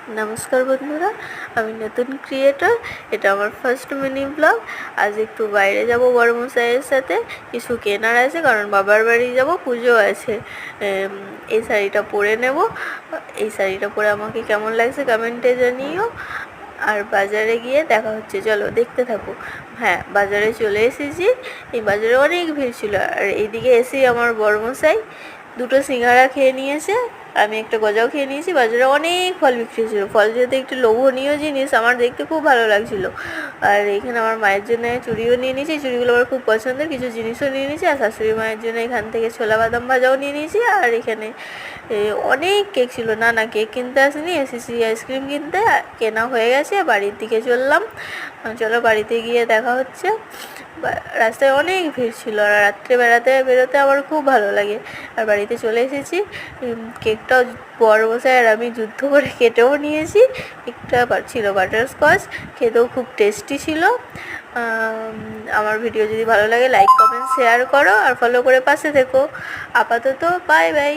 নমস্কার বন্ধুরা, আমি নতুন ক্রিয়েটর। এটা আমার ফার্স্ট মিনি ব্লগ। আজ একটু বাইরে যাব বড়মশাইয়ের সাথে, কিছু কেনার আছে, কারণ বাবার বাড়ি যাব, পুজো আছে। এই শাড়িটা পরে নেব। এই শাড়িটা পরে আমাকে কেমন লাগছে কমেন্টে জানিও। আর বাজারে গিয়ে দেখা হচ্ছে, চলো দেখতে থাকো। হ্যাঁ, বাজারে চলে এসেছি। এই বাজারে অনেক ভিড় ছিল। আর এইদিকে এসেই আমার বড়মশাই দুটো সিঙ্গারা খেয়ে নিয়েছে, আমি একটা গজাও খেয়ে নিয়েছি। বাজারে অনেক ফল বিক্রি ছিল। ফল যেহেতু একটু লোভনীয় জিনিস, আমার দেখতে খুব ভালো লাগছিল। আর এখানে আমার মায়ের জন্য চুড়িও নিয়ে নিয়েছি, চুড়িগুলো আমার খুব পছন্দের। কিছু জিনিসও নিয়ে নিয়েছি। আর শাশুড়ি মায়ের জন্য এখান থেকে ছোলা বাদাম ভাজাও নিয়ে নিয়েছি। আর এখানে অনেক কেক ছিল। না কেক কিনতে আসিনি, এসেছি আইসক্রিম কিনতে। কেনা হয়ে গেছে, বাড়ির দিকে চললাম। চলো বাড়িতে গিয়ে দেখা হচ্ছে। রাস্তায় অনেক ভিড় ছিল। আর রাত্রে বেরোতে আমার খুব ভালো লাগে। আর বাড়িতে চলে এসেছি। কেকটাও বড়মশাই আর আমি যুদ্ধ করে কেটেও নিয়েছি। কেকটা ছিল বাটারস্কচ, খেতেও খুব টেস্টি ছিল। আমার ভিডিও যদি ভালো লাগে লাইক কমেন্ট শেয়ার করো আর ফলো করে পাশে থেকো। আপাতত বাই বাই।